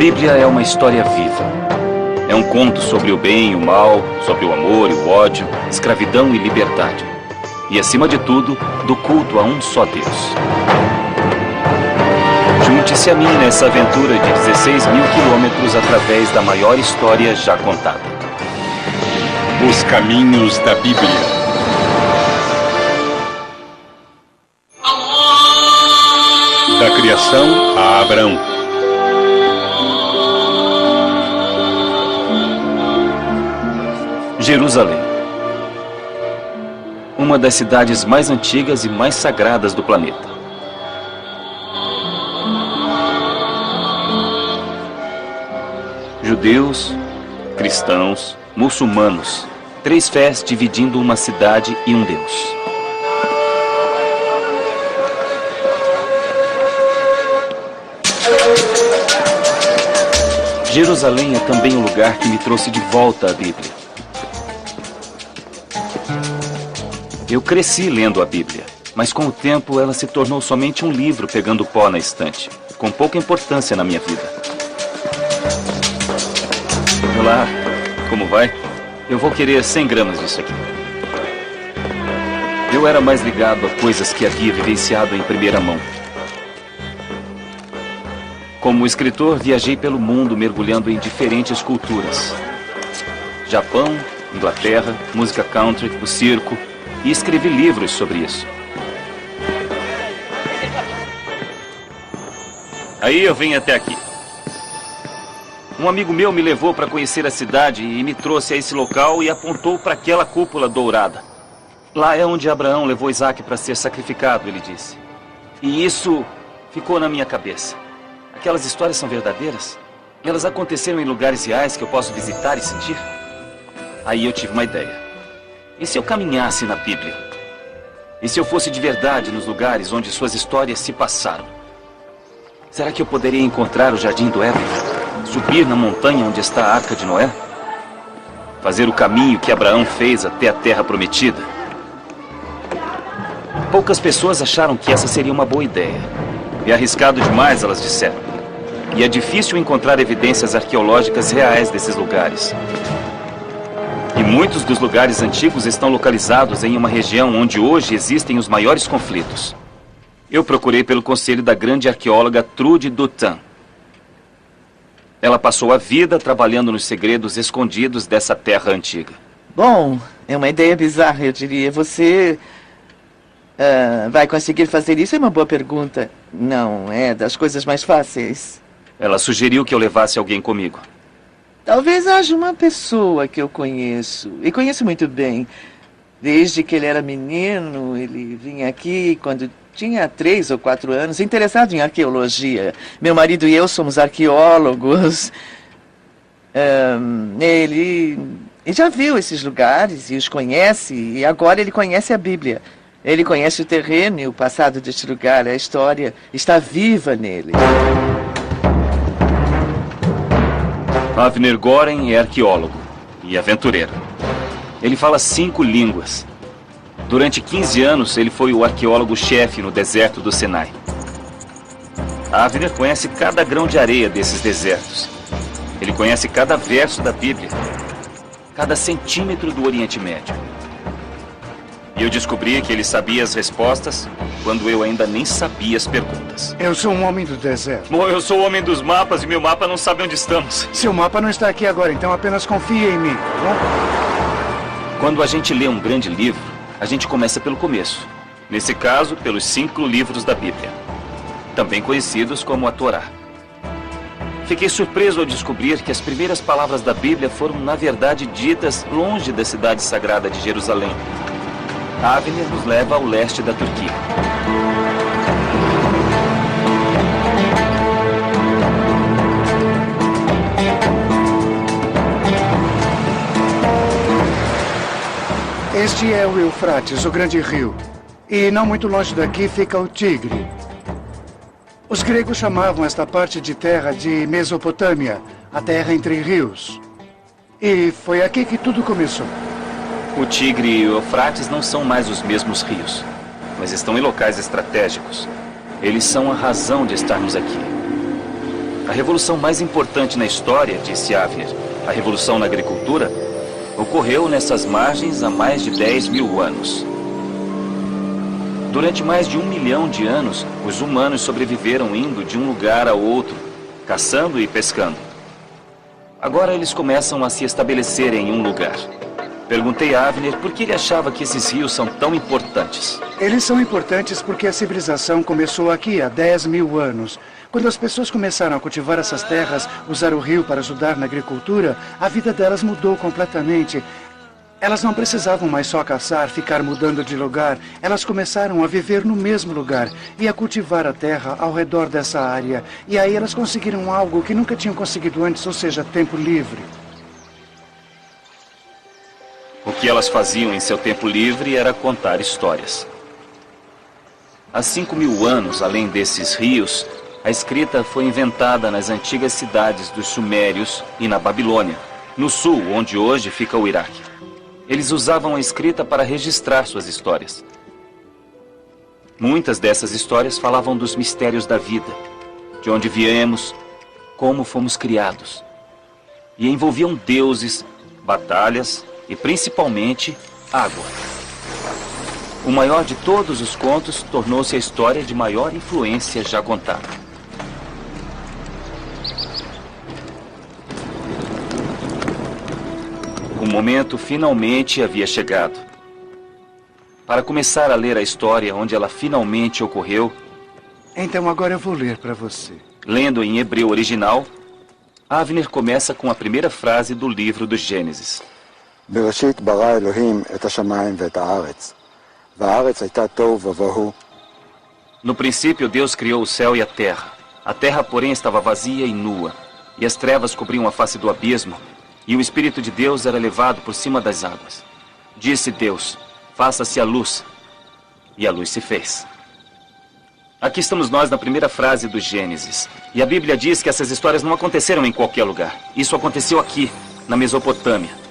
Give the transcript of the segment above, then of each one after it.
Bíblia é uma história viva. É um conto sobre o bem e o mal, sobre o amor e o ódio, escravidão e liberdade. E, acima de tudo, do culto a um só Deus. Junte-se a mim nessa aventura de 16 mil quilômetros através da maior história já contada. Os caminhos da Bíblia. Da criação a Abraão. Jerusalém. Uma das cidades mais antigas e mais sagradas do planeta. Judeus, cristãos, muçulmanos, 3 fés dividindo uma cidade e um Deus. Jerusalém é também o lugar que me trouxe de volta à Bíblia. Eu cresci lendo a Bíblia, mas com o tempo ela se tornou somente um livro pegando pó na estante, com pouca importância na minha vida. Olá, como vai? Eu vou querer 100 gramas disso aqui. Eu era mais ligado a coisas que havia vivenciado em primeira mão. Como escritor, viajei pelo mundo mergulhando em diferentes culturas. Japão, Inglaterra, música country, o circo, e escrevi livros sobre isso. Aí eu vim até aqui. Um amigo meu me levou para conhecer a cidade e me trouxe a esse local e apontou para aquela cúpula dourada. Lá é onde Abraão levou Isaac para ser sacrificado, ele disse. E isso ficou na minha cabeça. Aquelas histórias são verdadeiras? Elas aconteceram em lugares reais que eu posso visitar e sentir? Aí eu tive uma ideia. E se eu caminhasse na Bíblia? E se eu fosse de verdade nos lugares onde suas histórias se passaram? Será que eu poderia encontrar o Jardim do Éden? Subir na montanha onde está a Arca de Noé? Fazer o caminho que Abraão fez até a Terra Prometida? Poucas pessoas acharam que essa seria uma boa ideia. É arriscado demais, elas disseram. E é difícil encontrar evidências arqueológicas reais desses lugares. E muitos dos lugares antigos estão localizados em uma região onde hoje existem os maiores conflitos. Eu procurei pelo conselho da grande arqueóloga Trude Doutin. Ela passou a vida trabalhando nos segredos escondidos dessa terra antiga. Bom, é uma ideia bizarra, eu diria. Você vai conseguir fazer isso? É uma boa pergunta. Não é das coisas mais fáceis. Ela sugeriu que eu levasse alguém comigo. Talvez haja uma pessoa que eu conheço, e conheço muito bem. Desde que ele era menino, ele vinha aqui quando tinha 3 ou 4 anos, interessado em arqueologia. Meu marido e eu somos arqueólogos. Ele já viu esses lugares e os conhece, e agora ele conhece a Bíblia. Ele conhece o terreno e o passado deste lugar, a história está viva nele. Avner Goren é arqueólogo e aventureiro. Ele fala 5 línguas. Durante 15 anos, ele foi o arqueólogo-chefe no deserto do Sinai. Avner conhece cada grão de areia desses desertos. Ele conhece cada verso da Bíblia, cada centímetro do Oriente Médio. E eu descobri que ele sabia as respostas quando eu ainda nem sabia as perguntas. Eu sou um homem do deserto. Bom, eu sou o homem dos mapas e meu mapa não sabe onde estamos. Seu mapa não está aqui agora, então apenas confie em mim, tá bom? Quando a gente lê um grande livro, a gente começa pelo começo. Nesse caso, pelos 5 livros da Bíblia, também conhecidos como a Torá. Fiquei surpreso ao descobrir que as primeiras palavras da Bíblia foram, na verdade, ditas longe da cidade sagrada de Jerusalém. Avner nos leva ao leste da Turquia. Este é o Eufrates, o grande rio. E não muito longe daqui fica o Tigre. Os gregos chamavam esta parte de terra de Mesopotâmia, a terra entre rios. E foi aqui que tudo começou. O Tigre e o Eufrates não são mais os mesmos rios, mas estão em locais estratégicos. Eles são a razão de estarmos aqui. A revolução mais importante na história, disse Avner, a revolução na agricultura, ocorreu nessas margens há mais de 10 mil anos. Durante mais de 1 milhão de anos, os humanos sobreviveram indo de um lugar ao outro, caçando e pescando. Agora eles começam a se estabelecer em um lugar. Perguntei a Avner por que ele achava que esses rios são tão importantes. Eles são importantes porque a civilização começou aqui há 10 mil anos. Quando as pessoas começaram a cultivar essas terras, usar o rio para ajudar na agricultura, a vida delas mudou completamente. Elas não precisavam mais só caçar, ficar mudando de lugar. Elas começaram a viver no mesmo lugar e a cultivar a terra ao redor dessa área. E aí elas conseguiram algo que nunca tinham conseguido antes, ou seja, tempo livre. O que elas faziam em seu tempo livre era contar histórias. Há 5 mil anos, além desses rios, a escrita foi inventada nas antigas cidades dos Sumérios e na Babilônia, no sul, onde hoje fica o Iraque. Eles usavam a escrita para registrar suas histórias. Muitas dessas histórias falavam dos mistérios da vida, de onde viemos, como fomos criados. E envolviam deuses, batalhas e, principalmente, água. O maior de todos os contos tornou-se a história de maior influência já contada. O momento finalmente havia chegado. Para começar a ler a história onde ela finalmente ocorreu... Então agora eu vou ler para você. Lendo em hebreu original, Avner começa com a primeira frase do livro do Gênesis. בראשית ברא אלוהים את השמיים ואת הארץ, והארץ הייתה תוהו ובוהו. No princípio, Deus criou o céu e a terra. A terra, porém, estava vazia e nua, e as trevas cobriam a face do abismo, e o Espírito de Deus era levado por cima das águas. Disse Deus, faça-se a luz, e a luz se fez. Aqui estamos nós na primeira frase do Gênesis, e a Bíblia diz que essas histórias não aconteceram em qualquer lugar. Isso aconteceu aqui, na Mesopotâmia.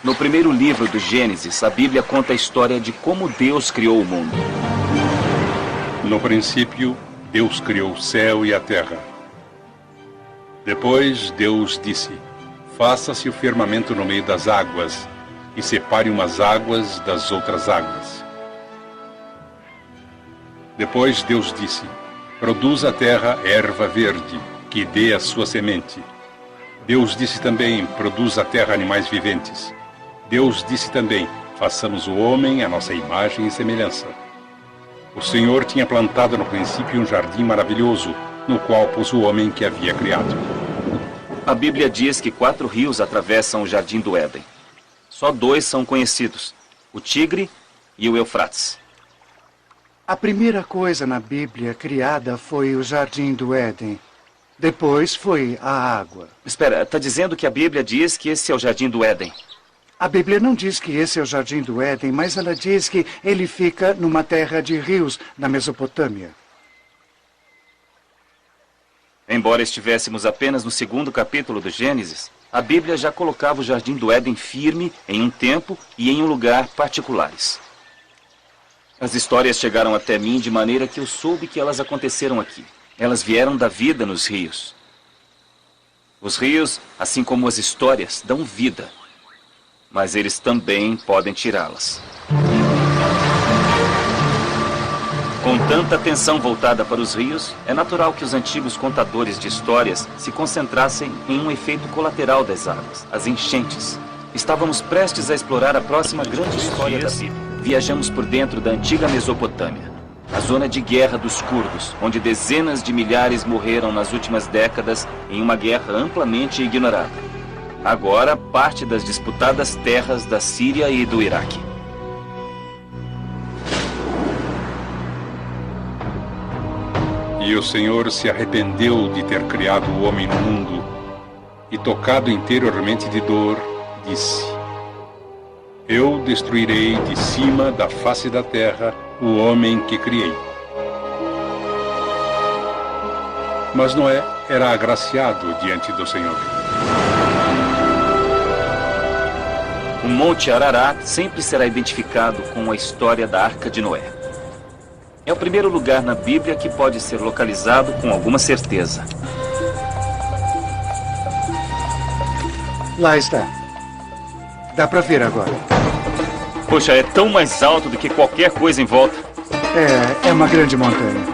No primeiro livro do Gênesis, a Bíblia conta a história de como Deus criou o mundo. No princípio, Deus criou o céu e a terra. Depois, Deus disse, faça-se o firmamento no meio das águas e separe umas águas das outras águas. Depois, Deus disse, produza a terra erva verde, que dê a sua semente. Deus disse também, produza a terra animais viventes. Deus disse também, façamos o homem à nossa imagem e semelhança. O Senhor tinha plantado no princípio um jardim maravilhoso, no qual pôs o homem que havia criado. A Bíblia diz que 4 rios atravessam o jardim do Éden. Só 2 são conhecidos, o Tigre e o Eufrates. A primeira coisa na Bíblia criada foi o jardim do Éden. Depois foi a água. Espera, está dizendo que a Bíblia diz que esse é o jardim do Éden? A Bíblia não diz que esse é o jardim do Éden, mas ela diz que ele fica numa terra de rios, na Mesopotâmia. Embora estivéssemos apenas no 2º capítulo do Gênesis, a Bíblia já colocava o jardim do Éden firme em um tempo e em um lugar particulares. As histórias chegaram até mim de maneira que eu soube que elas aconteceram aqui. Elas vieram da vida nos rios. Os rios, assim como as histórias, dão vida. Mas eles também podem tirá-las. Com tanta atenção voltada para os rios, é natural que os antigos contadores de histórias se concentrassem em um efeito colateral das águas, as enchentes. Estávamos prestes a explorar a próxima grande história da Bíblia. Viajamos por dentro da antiga Mesopotâmia, a zona de guerra dos curdos, onde dezenas de milhares morreram nas últimas décadas em uma guerra amplamente ignorada. Agora, parte das disputadas terras da Síria e do Iraque. E o Senhor se arrependeu de ter criado o homem no mundo, e tocado interiormente de dor, disse, eu destruirei de cima da face da terra o homem que criei. Mas Noé era agraciado diante do Senhor. Monte Ararat sempre será identificado com a história da Arca de Noé. É o primeiro lugar na Bíblia que pode ser localizado com alguma certeza. Lá está. Dá para ver agora. Poxa, é tão mais alto do que qualquer coisa em volta. É uma grande montanha.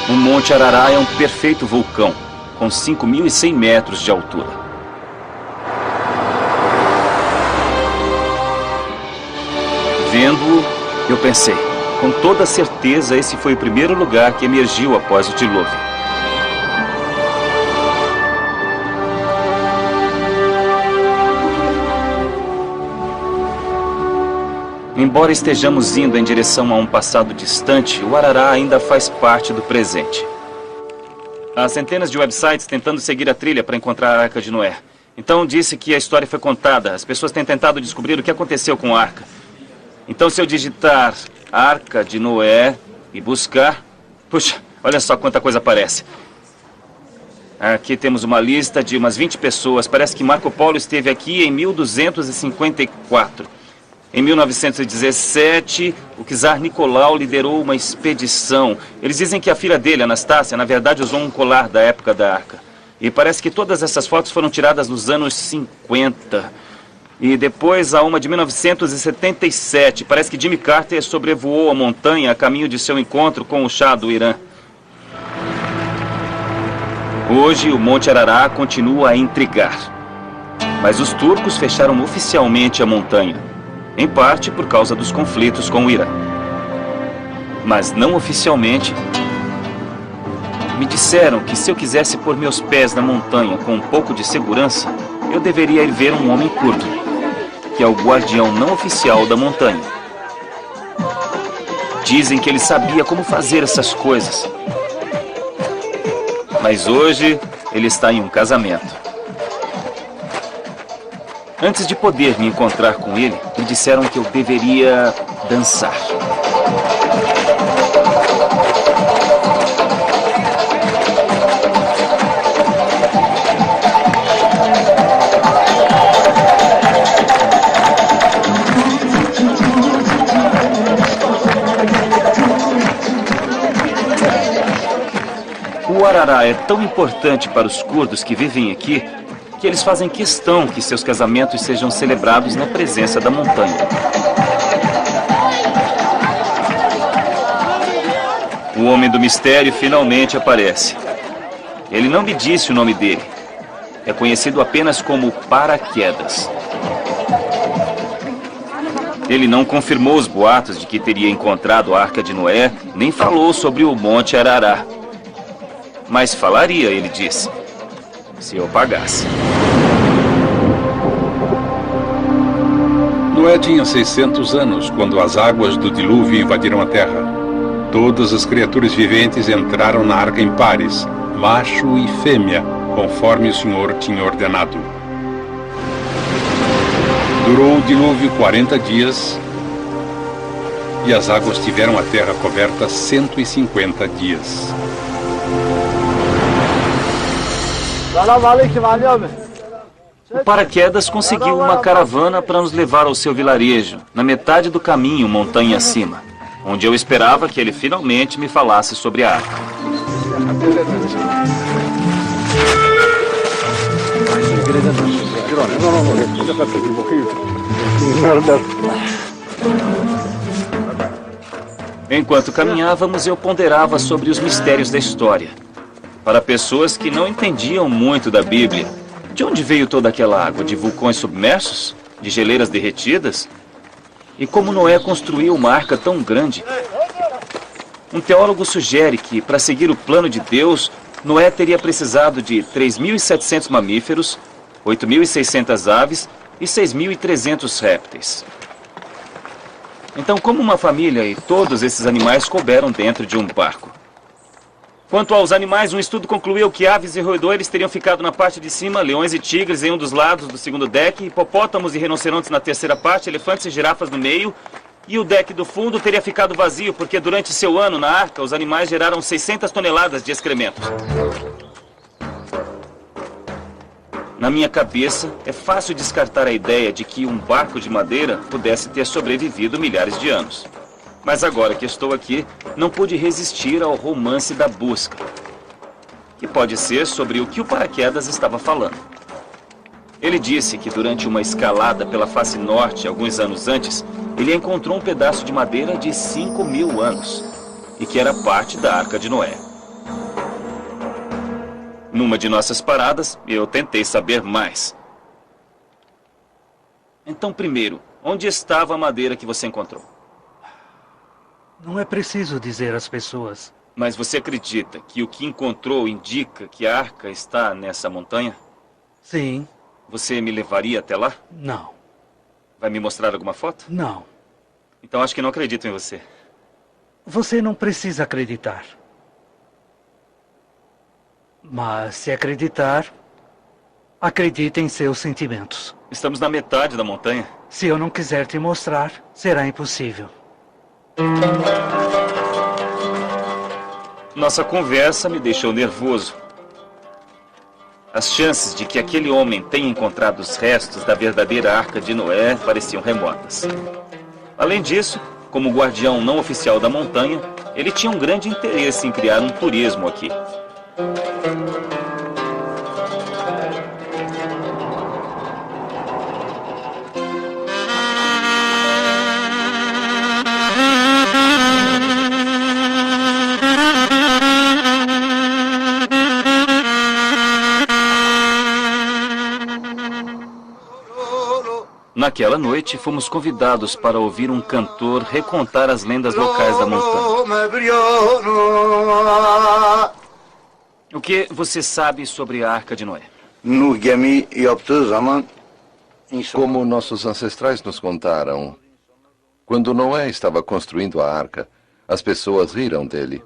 O Monte Ararat é um perfeito vulcão, com 5.100 metros de altura. Vendo-o, eu pensei, com toda certeza esse foi o primeiro lugar que emergiu após o dilúvio. Embora estejamos indo em direção a um passado distante, o Ararat ainda faz parte do presente. Há centenas de websites tentando seguir a trilha para encontrar a Arca de Noé. Então disse que a história foi contada. As pessoas têm tentado descobrir o que aconteceu com a Arca. Então se eu digitar Arca de Noé e buscar... Puxa, olha só quanta coisa aparece. Aqui temos uma lista de umas 20 pessoas. Parece que Marco Polo esteve aqui em 1254. Em 1917, o czar Nicolau liderou uma expedição. Eles dizem que a filha dele, Anastácia, na verdade usou um colar da época da Arca. E parece que todas essas fotos foram tiradas nos anos 50. E depois há uma de 1977. Parece que Jimmy Carter sobrevoou a montanha a caminho de seu encontro com o Shah do Irã. Hoje, o Monte Ararat continua a intrigar. Mas os turcos fecharam oficialmente a montanha. Em parte por causa dos conflitos com o Irã. Mas não oficialmente. Me disseram que se eu quisesse pôr meus pés na montanha com um pouco de segurança, eu deveria ir ver um homem curdo, que é o guardião não oficial da montanha. Dizem que ele sabia como fazer essas coisas. Mas hoje ele está em um casamento. Antes de poder me encontrar com ele, me disseram que eu deveria dançar. O Ararat é tão importante para os curdos que vivem aqui que eles fazem questão que seus casamentos sejam celebrados na presença da montanha. O homem do mistério finalmente aparece. Ele não me disse o nome dele. É conhecido apenas como Paraquedas. Ele não confirmou os boatos de que teria encontrado a Arca de Noé, nem falou sobre o Monte Ararat. Mas falaria, ele disse, se eu pagasse. Noé tinha 600 anos quando as águas do dilúvio invadiram a terra. Todas as criaturas viventes entraram na arca em pares, macho e fêmea, conforme o Senhor tinha ordenado. Durou o dilúvio 40 dias e as águas tiveram a terra coberta 150 dias. O Paraquedas conseguiu uma caravana para nos levar ao seu vilarejo, na metade do caminho montanha acima, onde eu esperava que ele finalmente me falasse sobre a arca. Enquanto caminhávamos, eu ponderava sobre os mistérios da história. Para pessoas que não entendiam muito da Bíblia, de onde veio toda aquela água? De vulcões submersos? De geleiras derretidas? E como Noé construiu uma arca tão grande? Um teólogo sugere que, para seguir o plano de Deus, Noé teria precisado de 3.700 mamíferos, 8.600 aves e 6.300 répteis. Então, como uma família e todos esses animais couberam dentro de um barco? Quanto aos animais, um estudo concluiu que aves e roedores teriam ficado na parte de cima, leões e tigres em um dos lados do segundo deck, hipopótamos e rinocerontes na terceira parte, elefantes e girafas no meio, e o deck do fundo teria ficado vazio, porque durante seu ano na arca, os animais geraram 600 toneladas de excrementos. Na minha cabeça, é fácil descartar a ideia de que um barco de madeira pudesse ter sobrevivido milhares de anos. Mas agora que estou aqui, não pude resistir ao romance da busca, que pode ser sobre o que o paraquedas estava falando. Ele disse que durante uma escalada pela face norte, alguns anos antes, ele encontrou um pedaço de madeira de 5.000 anos, e que era parte da Arca de Noé. Numa de nossas paradas, eu tentei saber mais. Então, primeiro, onde estava a madeira que você encontrou? Não é preciso dizer às pessoas. Mas você acredita que o que encontrou indica que a arca está nessa montanha? Sim. Você me levaria até lá? Não. Vai me mostrar alguma foto? Não. Então acho que não acredito em você. Você não precisa acreditar. Mas se acreditar, acredite em seus sentimentos. Estamos na metade da montanha. Se eu não quiser te mostrar, será impossível. Nossa conversa me deixou nervoso. As chances de que aquele homem tenha encontrado os restos da verdadeira Arca de Noé pareciam remotas. Além disso, como guardião não oficial da montanha, ele tinha um grande interesse em criar um turismo aqui. Naquela noite, fomos convidados para ouvir um cantor recontar as lendas locais da montanha. O que você sabe sobre a Arca de Noé? Como nossos ancestrais nos contaram, quando Noé estava construindo a arca, as pessoas riram dele.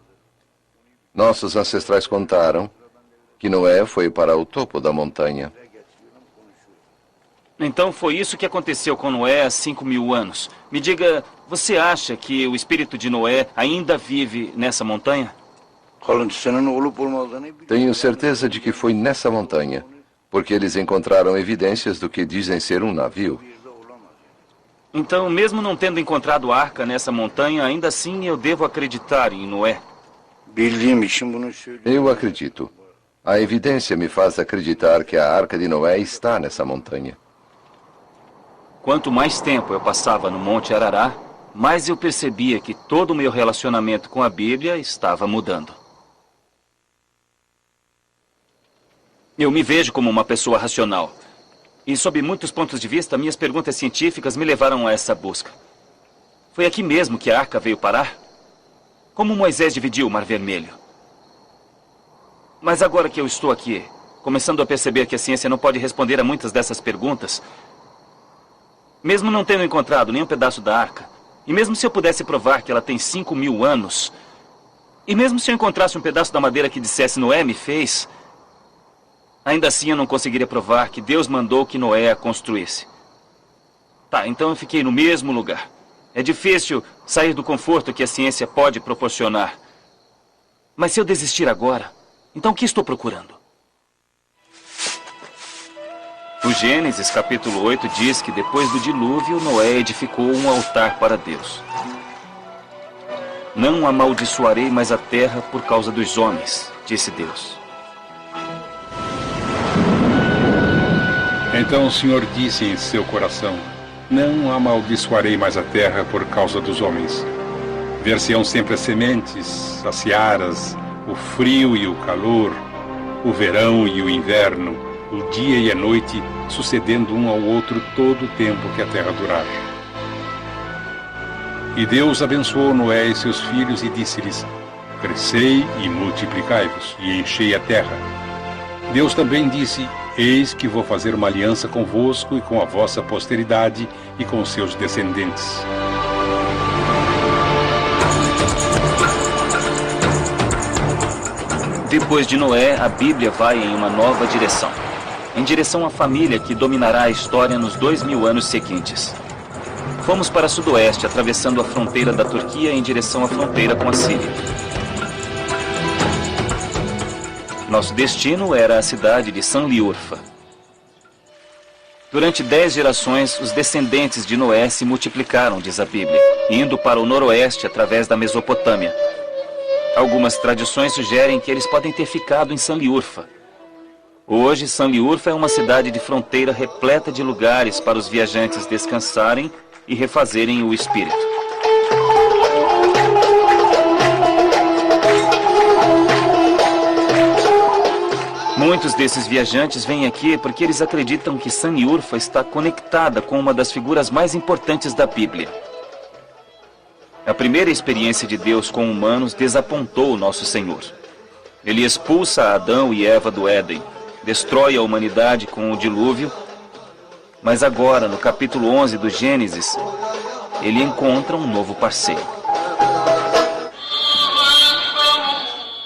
Nossos ancestrais contaram que Noé foi para o topo da montanha. Então foi isso que aconteceu com Noé há 5.000 anos. Me diga, você acha que o espírito de Noé ainda vive nessa montanha? Tenho certeza de que foi nessa montanha, porque eles encontraram evidências do que dizem ser um navio. Então, mesmo não tendo encontrado a arca nessa montanha, ainda assim eu devo acreditar em Noé. Eu acredito. A evidência me faz acreditar que a Arca de Noé está nessa montanha. Quanto mais tempo eu passava no Monte Arará, mais eu percebia que todo o meu relacionamento com a Bíblia estava mudando. Eu me vejo como uma pessoa racional. E, sob muitos pontos de vista, minhas perguntas científicas me levaram a essa busca. Foi aqui mesmo que a arca veio parar? Como Moisés dividiu o Mar Vermelho? Mas agora que eu estou aqui, começando a perceber que a ciência não pode responder a muitas dessas perguntas, mesmo não tendo encontrado nenhum pedaço da arca, e mesmo se eu pudesse provar que ela tem 5.000 anos, e mesmo se eu encontrasse um pedaço da madeira que dissesse Noé me fez, ainda assim eu não conseguiria provar que Deus mandou que Noé a construísse. Tá, então eu fiquei no mesmo lugar. É difícil sair do conforto que a ciência pode proporcionar. Mas se eu desistir agora, então o que estou procurando? O Gênesis, capítulo 8, diz que depois do dilúvio, Noé edificou um altar para Deus. Não amaldiçoarei mais a terra por causa dos homens, disse Deus. Então o Senhor disse em seu coração: não amaldiçoarei mais a terra por causa dos homens. Ver-se-ão sempre as sementes, as searas, o frio e o calor, o verão e o inverno, o dia e a noite, sucedendo um ao outro todo o tempo que a terra durar. E Deus abençoou Noé e seus filhos e disse-lhes: crescei e multiplicai-vos, e enchei a terra. Deus também disse: eis que vou fazer uma aliança convosco e com a vossa posteridade e com seus descendentes. Depois de Noé, a Bíblia vai em uma nova direção. Em direção à família que dominará a história nos 2.000 anos seguintes. Fomos para sudoeste, atravessando a fronteira da Turquia em direção à fronteira com a Síria. Nosso destino era a cidade de Sanliurfa. Durante 10 gerações, os descendentes de Noé se multiplicaram, diz a Bíblia, indo para o noroeste através da Mesopotâmia. Algumas tradições sugerem que eles podem ter ficado em Sanliurfa. Hoje, Sanliurfa é uma cidade de fronteira repleta de lugares para os viajantes descansarem e refazerem o espírito. Muitos desses viajantes vêm aqui porque eles acreditam que Sanliurfa está conectada com uma das figuras mais importantes da Bíblia. A primeira experiência de Deus com humanos desapontou o nosso Senhor. Ele expulsa Adão e Eva do Éden, destrói a humanidade com o dilúvio, mas agora, no capítulo 11 do Gênesis, ele encontra um novo parceiro.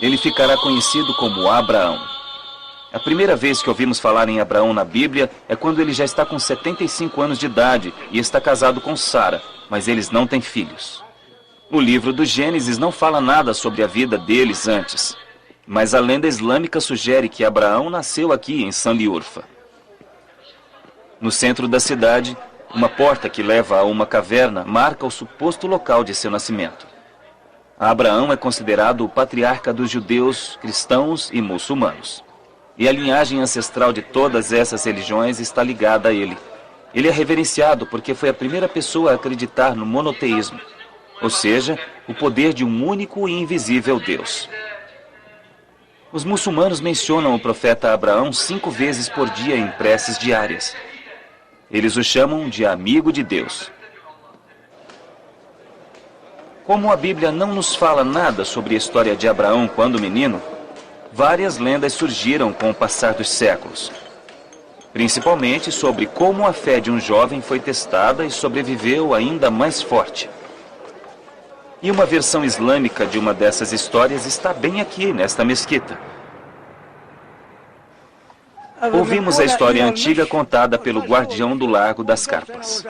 Ele ficará conhecido como Abraão. A primeira vez que ouvimos falar em Abraão na Bíblia é quando ele já está com 75 anos de idade e está casado com Sara, mas eles não têm filhos. O livro do Gênesis não fala nada sobre a vida deles antes, mas a lenda islâmica sugere que Abraão nasceu aqui em Sanliurfa. No centro da cidade, uma porta que leva a uma caverna marca o suposto local de seu nascimento. Abraão é considerado o patriarca dos judeus, cristãos e muçulmanos. E a linhagem ancestral de todas essas religiões está ligada a ele. Ele é reverenciado porque foi a primeira pessoa a acreditar no monoteísmo, ou seja, o poder de um único e invisível Deus. Os muçulmanos mencionam o profeta Abraão 5 vezes por dia em preces diárias. Eles o chamam de amigo de Deus. Como a Bíblia não nos fala nada sobre a história de Abraão quando menino, várias lendas surgiram com o passar dos séculos, principalmente sobre como a fé de um jovem foi testada e sobreviveu ainda mais forte. E uma versão islâmica de uma dessas histórias está bem aqui, nesta mesquita. Ouvimos a história antiga contada pelo guardião do Largo das Carpas.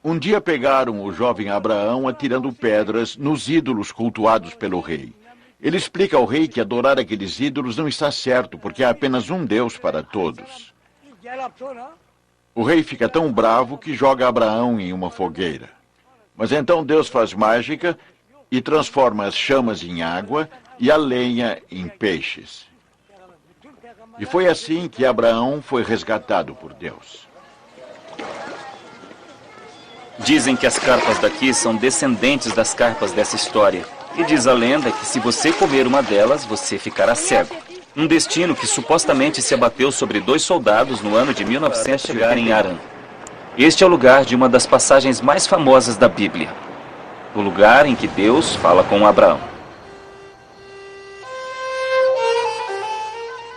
Um dia pegaram o jovem Abraão atirando pedras nos ídolos cultuados pelo rei. Ele explica ao rei que adorar aqueles ídolos não está certo, porque há apenas um Deus para todos. O rei fica tão bravo que joga Abraão em uma fogueira. Mas então Deus faz mágica e transforma as chamas em água e a lenha em peixes. E foi assim que Abraão foi resgatado por Deus. Dizem que as carpas daqui são descendentes das carpas dessa história. E diz a lenda que se você comer uma delas, você ficará cego. Um destino que supostamente se abateu sobre 2 soldados no ano de 1900 chegar em Harã. Este é o lugar de uma das passagens mais famosas da Bíblia. O lugar em que Deus fala com Abraão.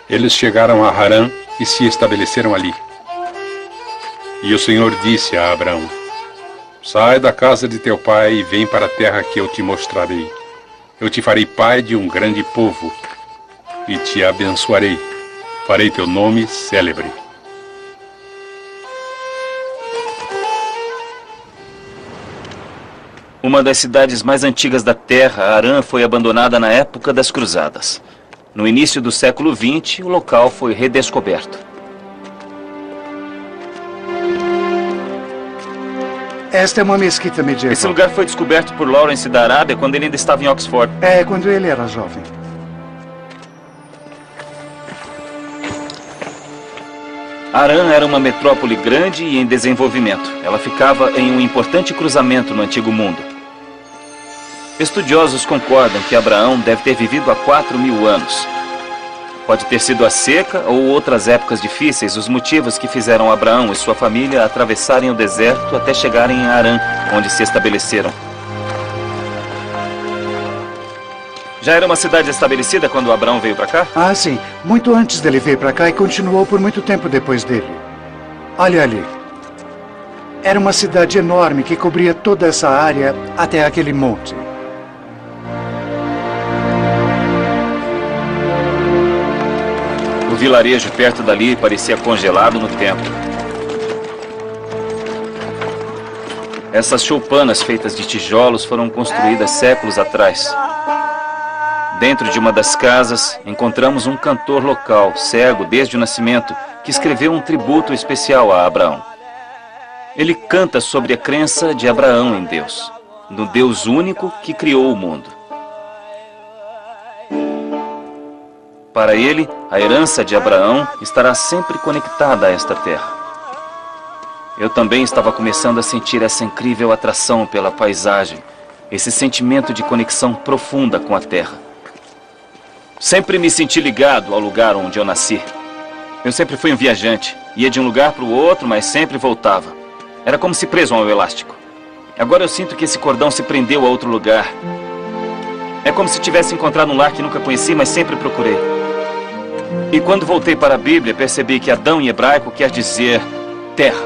Eles chegaram a Harã e se estabeleceram ali. E o Senhor disse a Abraão: sai da casa de teu pai e vem para a terra que eu te mostrarei. Eu te farei pai de um grande povo e te abençoarei. Farei teu nome célebre. Uma das cidades mais antigas da Terra, Harã foi abandonada na época das Cruzadas. No início do século XX, o local foi redescoberto. Esta é uma mesquita medieval. Esse lugar foi descoberto por Lawrence da Arábia quando ele ainda estava em Oxford. É, quando ele era jovem. Harã era uma metrópole grande e em desenvolvimento. Ela ficava em um importante cruzamento no Antigo Mundo. Estudiosos concordam que Abraão deve ter vivido há 4.000 anos. Pode ter sido a seca ou outras épocas difíceis os motivos que fizeram Abraão e sua família atravessarem o deserto até chegarem em Harã, onde se estabeleceram. Já era uma cidade estabelecida quando Abraão veio para cá? Ah, sim. Muito antes dele vir para cá e continuou por muito tempo depois dele. Olha ali. Era uma cidade enorme que cobria toda essa área até aquele monte. O vilarejo perto dali parecia congelado no tempo. Essas choupanas feitas de tijolos foram construídas séculos atrás. Dentro de uma das casas, encontramos um cantor local, cego desde o nascimento, que escreveu um tributo especial a Abraão. Ele canta sobre a crença de Abraão em Deus, no Deus único que criou o mundo. Para ele, a herança de Abraão estará sempre conectada a esta terra. Eu também estava começando a sentir essa incrível atração pela paisagem, esse sentimento de conexão profunda com a terra. Sempre me senti ligado ao lugar onde eu nasci. Eu sempre fui um viajante, ia de um lugar para o outro, mas sempre voltava. Era como se preso a um elástico. Agora eu sinto que esse cordão se prendeu a outro lugar. É como se tivesse encontrado um lar que nunca conheci, mas sempre procurei. E quando voltei para a Bíblia, percebi que Adão em hebraico quer dizer terra.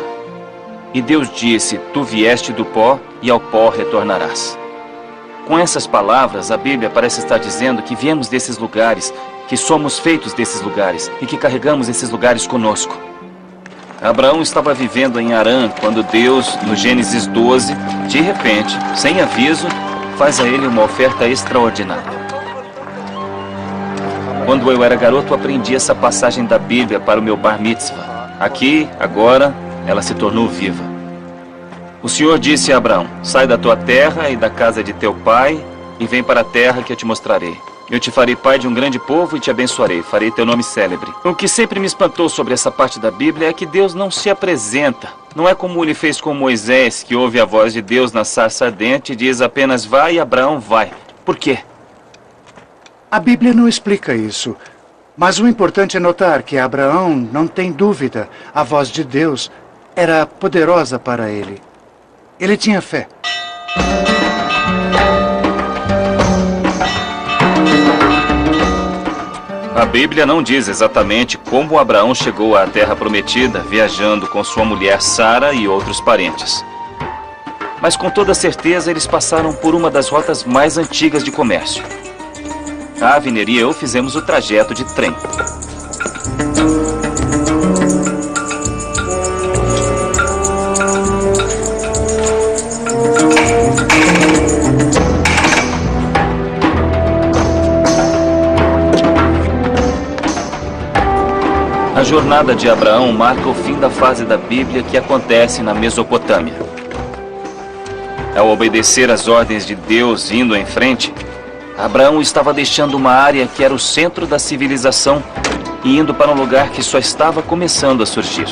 E Deus disse, tu vieste do pó e ao pó retornarás. Com essas palavras, a Bíblia parece estar dizendo que viemos desses lugares, que somos feitos desses lugares e que carregamos esses lugares conosco. Abraão estava vivendo em Harã quando Deus, no Gênesis 12, de repente, sem aviso, faz a ele uma oferta extraordinária. Quando eu era garoto, aprendi essa passagem da Bíblia para o meu bar mitzvah. Aqui, agora, ela se tornou viva. O Senhor disse a Abraão, sai da tua terra e da casa de teu pai e vem para a terra que eu te mostrarei. Eu te farei pai de um grande povo e te abençoarei, farei teu nome célebre. O que sempre me espantou sobre essa parte da Bíblia é que Deus não se apresenta. Não é como ele fez com Moisés, que ouve a voz de Deus na sarça ardente e diz apenas vai e Abraão vai. Por quê? A Bíblia não explica isso. Mas o importante é notar que Abraão não tem dúvida. A voz de Deus era poderosa para ele. Ele tinha fé. A Bíblia não diz exatamente como Abraão chegou à Terra Prometida, viajando com sua mulher Sara e outros parentes. Mas com toda certeza eles passaram por uma das rotas mais antigas de comércio. A Avner e eu fizemos o trajeto de trem. A jornada de Abraão marca o fim da fase da Bíblia que acontece na Mesopotâmia. Ao obedecer às ordens de Deus indo em frente, Abraão estava deixando uma área que era o centro da civilização e indo para um lugar que só estava começando a surgir.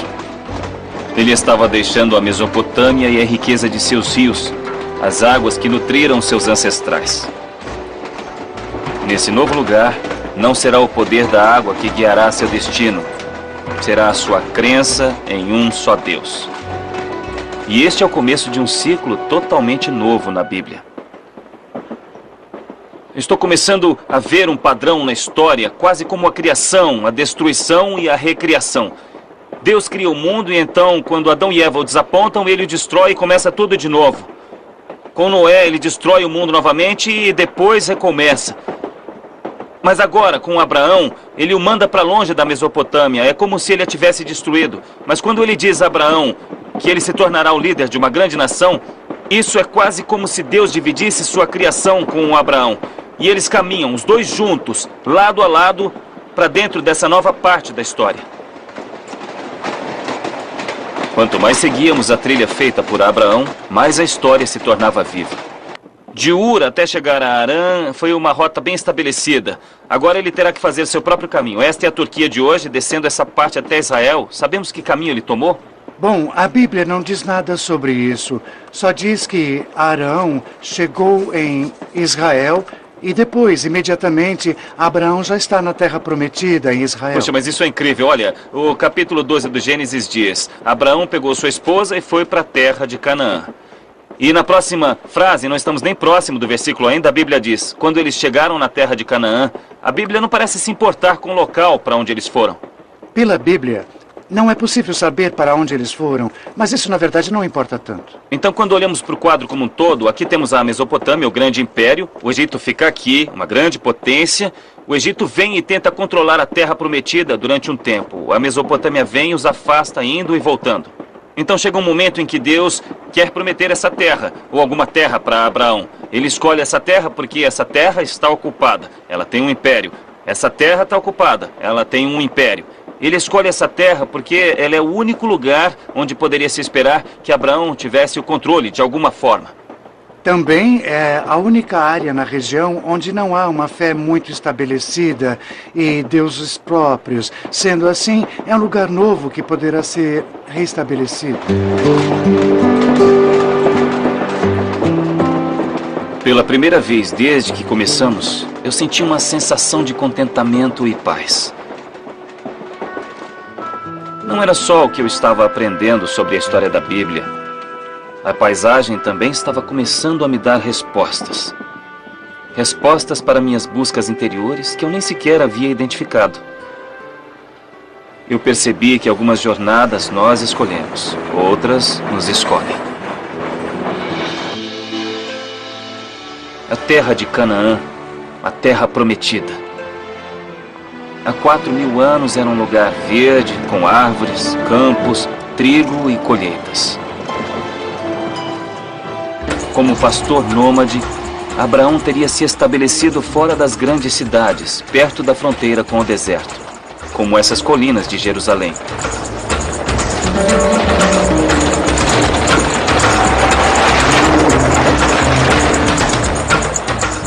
Ele estava deixando a Mesopotâmia e a riqueza de seus rios, as águas que nutriram seus ancestrais. Nesse novo lugar, não será o poder da água que guiará seu destino, será a sua crença em um só Deus. E este é o começo de um ciclo totalmente novo na Bíblia. Estou começando a ver um padrão na história, quase como a criação, a destruição e a recriação. Deus cria o mundo e então, quando Adão e Eva o desapontam, ele o destrói e começa tudo de novo. Com Noé, ele destrói o mundo novamente e depois recomeça. Mas agora, com Abraão, ele o manda para longe da Mesopotâmia. É como se ele a tivesse destruído. Mas quando ele diz a Abraão que ele se tornará o líder de uma grande nação, isso é quase como se Deus dividisse sua criação com Abraão. E eles caminham, os dois juntos, lado a lado, para dentro dessa nova parte da história. Quanto mais seguíamos a trilha feita por Abraão, mais a história se tornava viva. De Ur até chegar a Harã foi uma rota bem estabelecida. Agora ele terá que fazer seu próprio caminho. Esta é a Turquia de hoje, descendo essa parte até Israel. Sabemos que caminho ele tomou? Bom, a Bíblia não diz nada sobre isso. Só diz que Arão chegou em Israel e depois, imediatamente, Abraão já está na Terra Prometida, em Israel. Poxa, mas isso é incrível. Olha, o capítulo 12 do Gênesis diz: Abraão pegou sua esposa e foi para a terra de Canaã. E na próxima frase, não estamos nem próximo do versículo ainda, a Bíblia diz: quando eles chegaram na terra de Canaã, a Bíblia não parece se importar com o local para onde eles foram. Pela Bíblia, não é possível saber para onde eles foram, mas isso na verdade não importa tanto. Então, quando olhamos para o quadro como um todo, aqui temos a Mesopotâmia, o grande império, o Egito fica aqui, uma grande potência. O Egito vem e tenta controlar a terra prometida durante um tempo. A Mesopotâmia vem e os afasta, indo e voltando. Então chega um momento em que Deus quer prometer essa terra, ou alguma terra para Abraão. Ele escolhe essa terra porque essa terra está ocupada, ela tem um império. Essa terra está ocupada, ela tem um império. Ele escolhe essa terra porque ela é o único lugar onde poderia se esperar que Abraão tivesse o controle de alguma forma. Também é a única área na região onde não há uma fé muito estabelecida e deuses próprios. Sendo assim, é um lugar novo que poderá ser restabelecido. Pela primeira vez desde que começamos, eu senti uma sensação de contentamento e paz. Não era só o que eu estava aprendendo sobre a história da Bíblia. A paisagem também estava começando a me dar respostas. Respostas para minhas buscas interiores que eu nem sequer havia identificado. Eu percebi que algumas jornadas nós escolhemos, outras nos escolhem. A terra de Canaã, a terra prometida. Há 4.000 anos era um lugar verde, com árvores, campos, trigo e colheitas. Como pastor nômade, Abraão teria se estabelecido fora das grandes cidades, perto da fronteira com o deserto, como essas colinas de Jerusalém.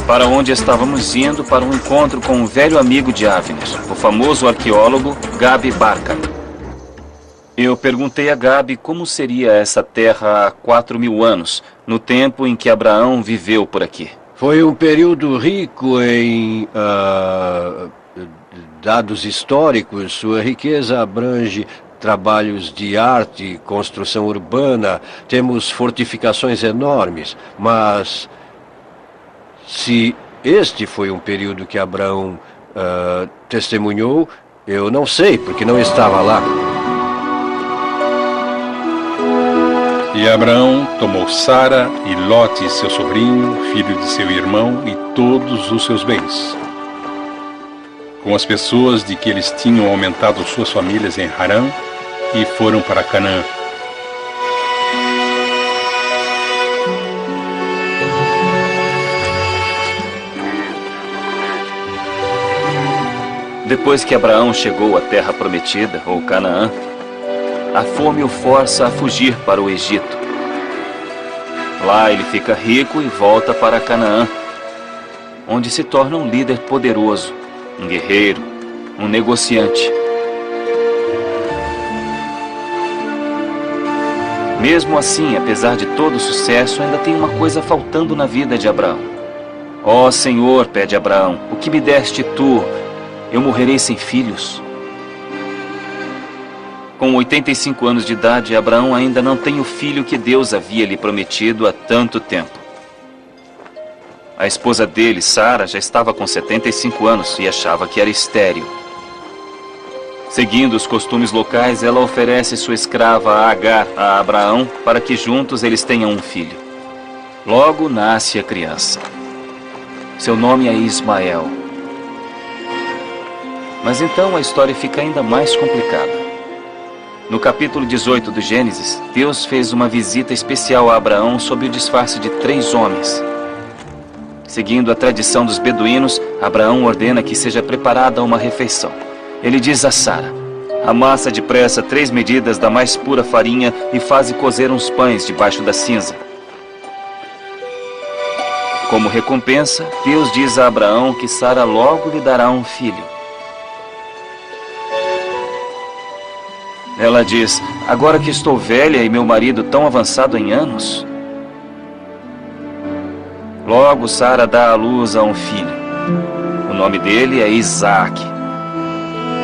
Para onde estávamos indo para um encontro com um velho amigo de Avner, o famoso arqueólogo Gabi Barkay. Eu perguntei a Gabi como seria essa terra há 4.000 anos, no tempo em que Abraão viveu por aqui. Foi um período rico em dados históricos. Sua riqueza abrange trabalhos de arte, construção urbana, temos fortificações enormes, mas se este foi um período que Abraão testemunhou, eu não sei, porque não estava lá. E Abraão tomou Sara e Lote, seu sobrinho, filho de seu irmão, e todos os seus bens, com as pessoas de que eles tinham aumentado suas famílias em Harã, e foram para Canaã. Depois que Abraão chegou à terra prometida, ou Canaã, a fome o força a fugir para o Egito. Lá ele fica rico e volta para Canaã, onde se torna um líder poderoso, um guerreiro, um negociante. Mesmo assim, apesar de todo o sucesso, ainda tem uma coisa faltando na vida de Abraão. Ó Senhor, pede Abraão, o que me deste tu? Eu morrerei sem filhos. Com 85 anos de idade, Abraão ainda não tem o filho que Deus havia lhe prometido há tanto tempo. A esposa dele, Sara, já estava com 75 anos e achava que era estéril. Seguindo os costumes locais, ela oferece sua escrava Agar a Abraão para que juntos eles tenham um filho. Logo nasce a criança. Seu nome é Ismael. Mas então a história fica ainda mais complicada. No capítulo 18 do Gênesis, Deus fez uma visita especial a Abraão sob o disfarce de 3 homens. Seguindo a tradição dos beduínos, Abraão ordena que seja preparada uma refeição. Ele diz a Sara: amassa depressa 3 medidas da mais pura farinha e faze cozer uns pães debaixo da cinza. Como recompensa, Deus diz a Abraão que Sara logo lhe dará um filho. Ela diz: agora que estou velha e meu marido tão avançado em anos. Logo Sara dá à luz a um filho. O nome dele é Isaque.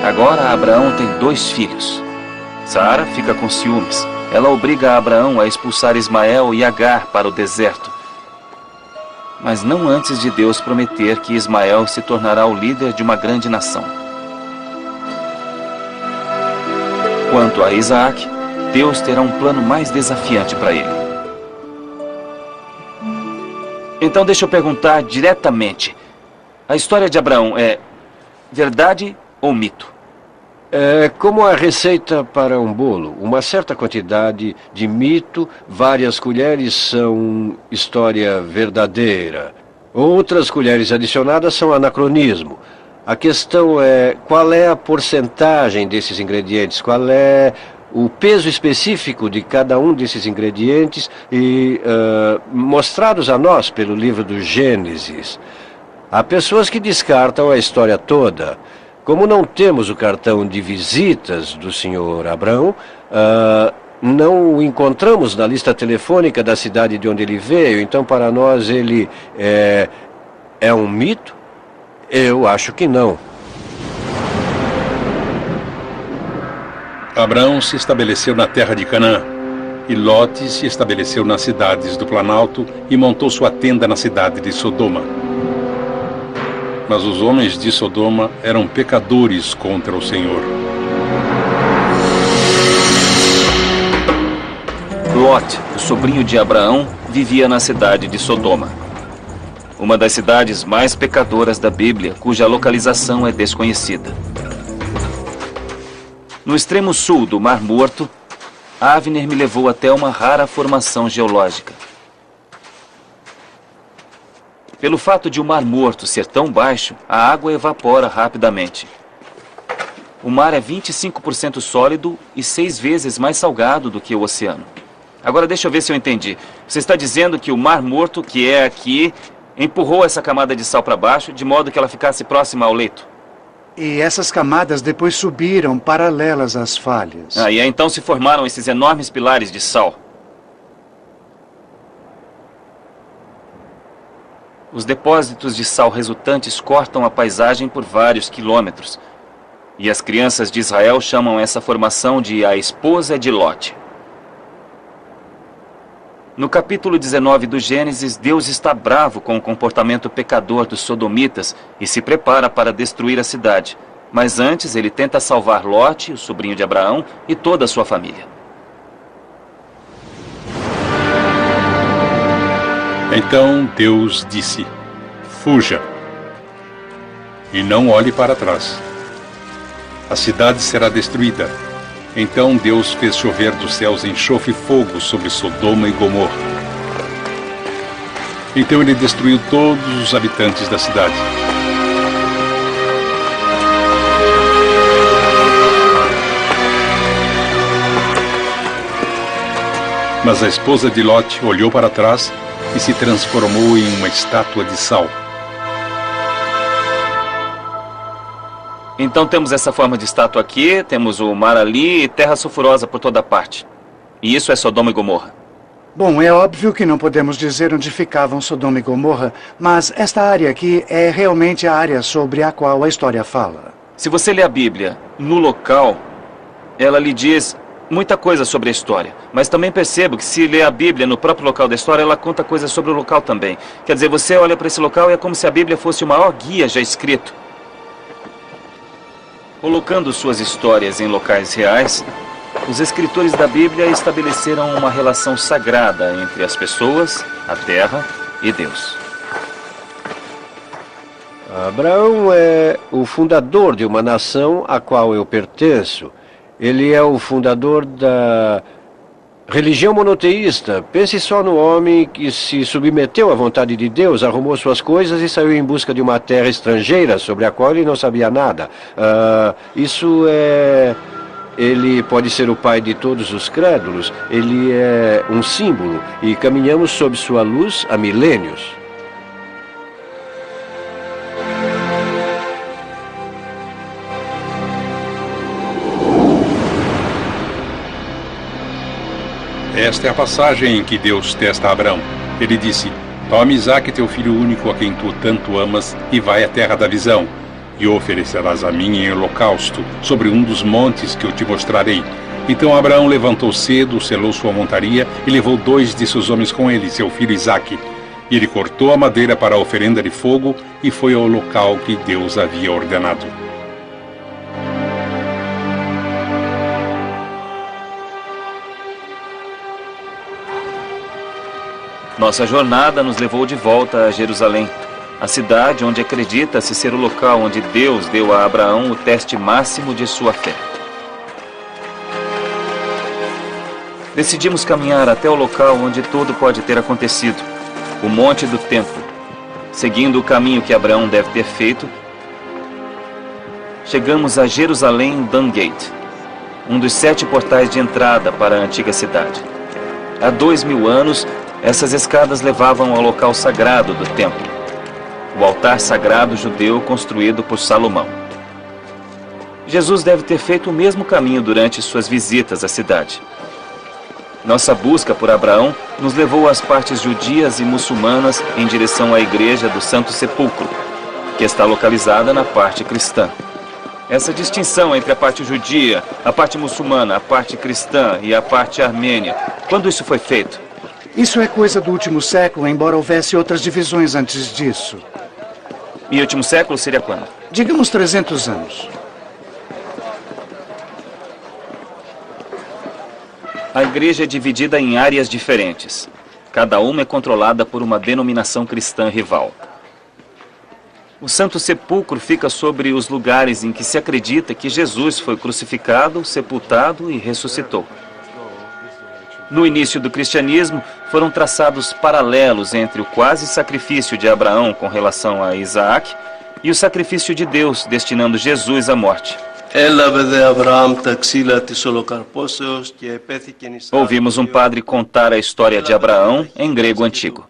Agora Abraão tem 2 filhos. Sara fica com ciúmes. Ela obriga Abraão a expulsar Ismael e Agar para o deserto. Mas não antes de Deus prometer que Ismael se tornará o líder de uma grande nação. Quanto a Isaac, Deus terá um plano mais desafiante para ele. Então deixa eu perguntar diretamente. A história de Abraão é verdade ou mito? É como a receita para um bolo. Uma certa quantidade de mito, várias colheres são história verdadeira. Outras colheres adicionadas são anacronismo. A questão é qual é a porcentagem desses ingredientes, qual é o peso específico de cada um desses ingredientes e mostrados a nós pelo livro do Gênesis. Há pessoas que descartam a história toda. Como não temos o cartão de visitas do senhor Abrão, não o encontramos na lista telefônica da cidade de onde ele veio, então para nós ele é um mito? Eu acho que não. Abrão se estabeleceu na terra de Canaã, e Lote se estabeleceu nas cidades do Planalto e montou sua tenda na cidade de Sodoma. Mas os homens de Sodoma eram pecadores contra o Senhor. Lot, o sobrinho de Abraão, vivia na cidade de Sodoma, uma das cidades mais pecadoras da Bíblia, cuja localização é desconhecida. No extremo sul do Mar Morto, Avner me levou até uma rara formação geológica. Pelo fato de o Mar Morto ser tão baixo, a água evapora rapidamente. O mar é 25% sólido e 6 vezes mais salgado do que o oceano. Agora deixa eu ver se eu entendi. Você está dizendo que o Mar Morto, que é aqui, empurrou essa camada de sal para baixo, de modo que ela ficasse próxima ao leito? E essas camadas depois subiram paralelas às falhas. E aí então se formaram esses enormes pilares de sal. Os depósitos de sal resultantes cortam a paisagem por vários quilômetros. E as crianças de Israel chamam essa formação de a esposa de Lote. No capítulo 19 do Gênesis, Deus está bravo com o comportamento pecador dos sodomitas e se prepara para destruir a cidade. Mas antes, ele tenta salvar Lote, o sobrinho de Abraão, e toda a sua família. Então Deus disse: fuja, e não olhe para trás. A cidade será destruída. Então Deus fez chover dos céus enxofre e fogo sobre Sodoma e Gomorra. Então ele destruiu todos os habitantes da cidade. Mas a esposa de Lote olhou para trás e se transformou em uma estátua de sal. Então temos essa forma de estátua aqui, temos o mar ali e terra sulfurosa por toda parte. E isso é Sodoma e Gomorra. Bom, é óbvio que não podemos dizer onde ficavam Sodoma e Gomorra, mas esta área aqui é realmente a área sobre a qual a história fala. Se você lê a Bíblia no local, ela lhe diz muita coisa sobre a história. Mas também percebo que se lê a Bíblia no próprio local da história, ela conta coisas sobre o local também. Quer dizer, você olha para esse local e é como se a Bíblia fosse o maior guia já escrito. Colocando suas histórias em locais reais, os escritores da Bíblia estabeleceram uma relação sagrada entre as pessoas, a terra e Deus. Abraão é o fundador de uma nação a qual eu pertenço. Ele é o fundador da religião monoteísta. Pense só no homem que se submeteu à vontade de Deus, arrumou suas coisas e saiu em busca de uma terra estrangeira sobre a qual ele não sabia nada. Isso é... Ele pode ser o pai de todos os crédulos. Ele é um símbolo e caminhamos sob sua luz há milênios. Esta é a passagem em que Deus testa Abrão. Ele disse: tome Isaque, teu filho único, a quem tu tanto amas, e vai à terra da visão, e o oferecerás a mim em holocausto, sobre um dos montes que eu te mostrarei. Então Abraão levantou cedo, selou sua montaria, e levou 2 de seus homens com ele, seu filho Isaque. E ele cortou a madeira para a oferenda de fogo, e foi ao local que Deus havia ordenado. Nossa jornada nos levou de volta a Jerusalém, a cidade onde acredita-se ser o local onde Deus deu a Abraão o teste máximo de sua fé. Decidimos caminhar até o local onde tudo pode ter acontecido, o Monte do Templo. Seguindo o caminho que Abraão deve ter feito, chegamos a Jerusalém Dungate, um dos 7 portais de entrada para a antiga cidade. Há 2000 anos, essas escadas levavam ao local sagrado do templo, o altar sagrado judeu construído por Salomão. Jesus deve ter feito o mesmo caminho durante suas visitas à cidade. Nossa busca por Abraão nos levou às partes judias e muçulmanas em direção à igreja do Santo Sepulcro, que está localizada na parte cristã. Essa distinção entre a parte judia, a parte muçulmana, a parte cristã e a parte armênia, quando isso foi feito? Isso é coisa do último século, embora houvesse outras divisões antes disso. E o último século seria quando? Digamos 300 anos. A igreja é dividida em áreas diferentes. Cada uma é controlada por uma denominação cristã rival. O Santo Sepulcro fica sobre os lugares em que se acredita que Jesus foi crucificado, sepultado e ressuscitou. No início do cristianismo, foram traçados paralelos entre o quase sacrifício de Abraão com relação a Isaac e o sacrifício de Deus destinando Jesus à morte. Ouvimos um padre contar a história de Abraão em grego antigo.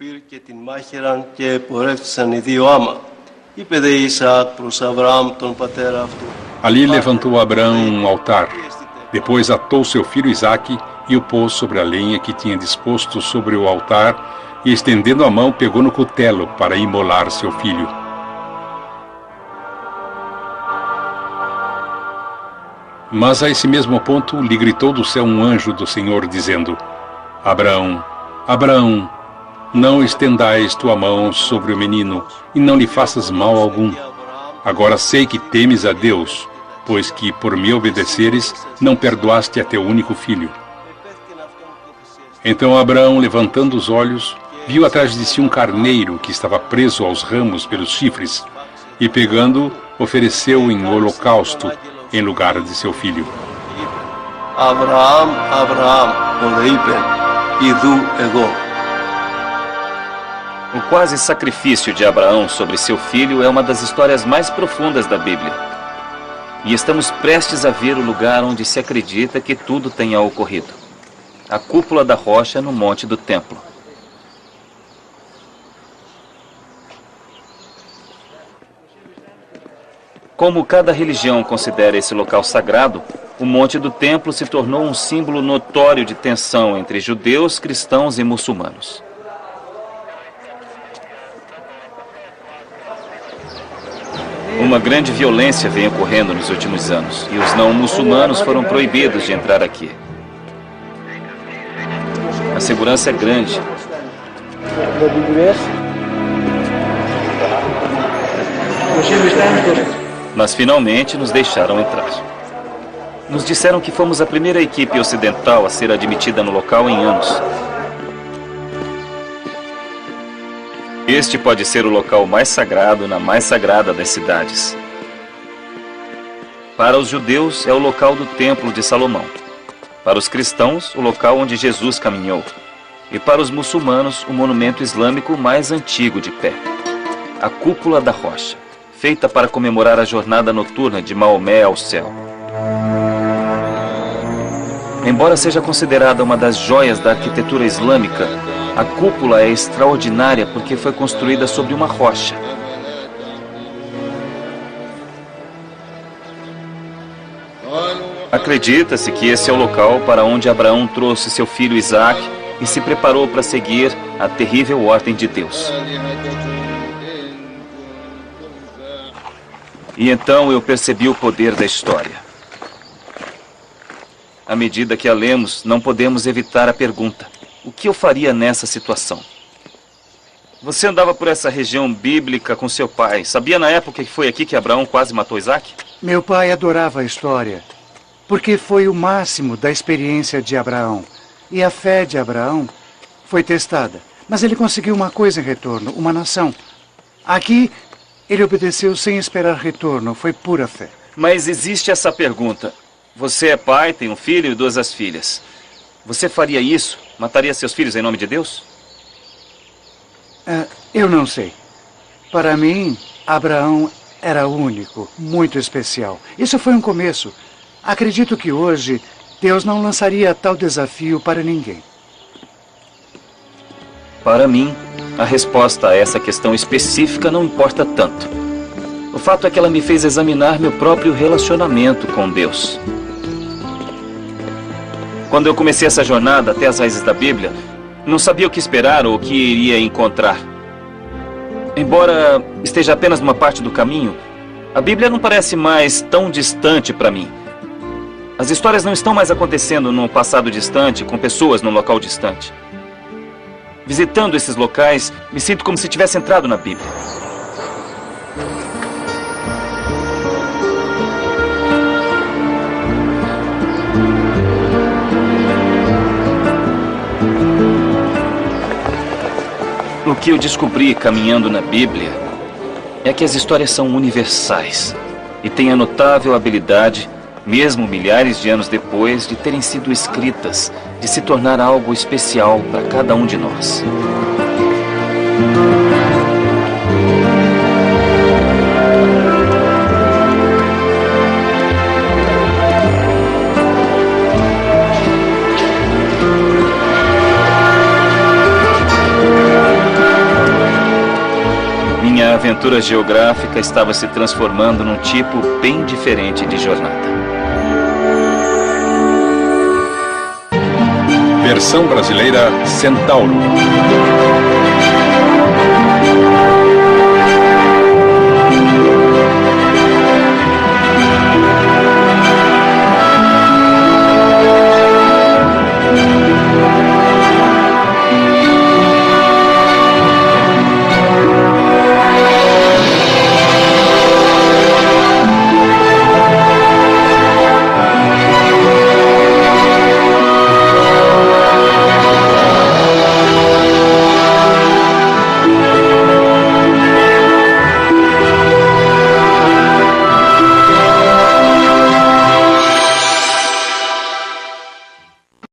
Ali levantou Abraão um altar. Depois atou seu filho Isaque e o pôs sobre a lenha que tinha disposto sobre o altar e, estendendo a mão, pegou no cutelo para imolar seu filho. Mas a esse mesmo ponto lhe gritou do céu um anjo do Senhor, dizendo: Abraão, Abraão, não estendais tua mão sobre o menino, e não lhe faças mal algum. Agora sei que temes a Deus, pois que, por me obedeceres, não perdoaste a teu único filho. Então Abraão, levantando os olhos, viu atrás de si um carneiro que estava preso aos ramos pelos chifres, e pegando-o, ofereceu-o em holocausto, em lugar de seu filho. Abraham, Abraham, oleipen, idu ego. O quase sacrifício de Abraão sobre seu filho é uma das histórias mais profundas da Bíblia. E estamos prestes a ver o lugar onde se acredita que tudo tenha ocorrido. A cúpula da rocha no monte do templo. Como cada religião considera esse local sagrado, o monte do templo se tornou um símbolo notório de tensão entre judeus, cristãos e muçulmanos. Uma grande violência vem ocorrendo nos últimos anos e os não muçulmanos foram proibidos de entrar aqui. A segurança é grande. Mas finalmente nos deixaram entrar. Nos disseram que fomos a primeira equipe ocidental a ser admitida no local em anos. Este pode ser o local mais sagrado na mais sagrada das cidades. Para os judeus, é o local do Templo de Salomão. Para os cristãos, o local onde Jesus caminhou. E para os muçulmanos, o monumento islâmico mais antigo de pé. A Cúpula da Rocha, feita para comemorar a jornada noturna de Maomé ao céu. Embora seja considerada uma das joias da arquitetura islâmica, a cúpula é extraordinária porque foi construída sobre uma rocha. Acredita-se que esse é o local para onde Abraão trouxe seu filho Isaac e se preparou para seguir a terrível ordem de Deus. E então eu percebi o poder da história. À medida que a lemos, não podemos evitar a pergunta: o que eu faria nessa situação? Você andava por essa região bíblica com seu pai. Sabia na época que foi aqui que Abraão quase matou Isaac? Meu pai adorava a história, porque foi o máximo da experiência de Abraão. E a fé de Abraão foi testada. Mas ele conseguiu uma coisa em retorno, uma nação. Aqui, ele obedeceu sem esperar retorno, foi pura fé. Mas existe essa pergunta. Você é pai, tem um filho e 2 filhas. Você faria isso? Mataria seus filhos em nome de Deus? Eu não sei. Para mim, Abraão era único, muito especial. Isso foi um começo. Acredito que hoje Deus não lançaria tal desafio para ninguém. Para mim, a resposta a essa questão específica não importa tanto. O fato é que ela me fez examinar meu próprio relacionamento com Deus. Quando eu comecei essa jornada até as raízes da Bíblia, não sabia o que esperar ou o que iria encontrar. Embora esteja apenas numa parte do caminho, a Bíblia não parece mais tão distante para mim. As histórias não estão mais acontecendo num passado distante, com pessoas num local distante. Visitando esses locais, me sinto como se tivesse entrado na Bíblia. O que eu descobri caminhando na Bíblia é que as histórias são universais e têm a notável habilidade, mesmo milhares de anos depois, de terem sido escritas, de se tornar algo especial para cada um de nós. Minha aventura geográfica estava se transformando num tipo bem diferente de jornada. Versão brasileira Centauro.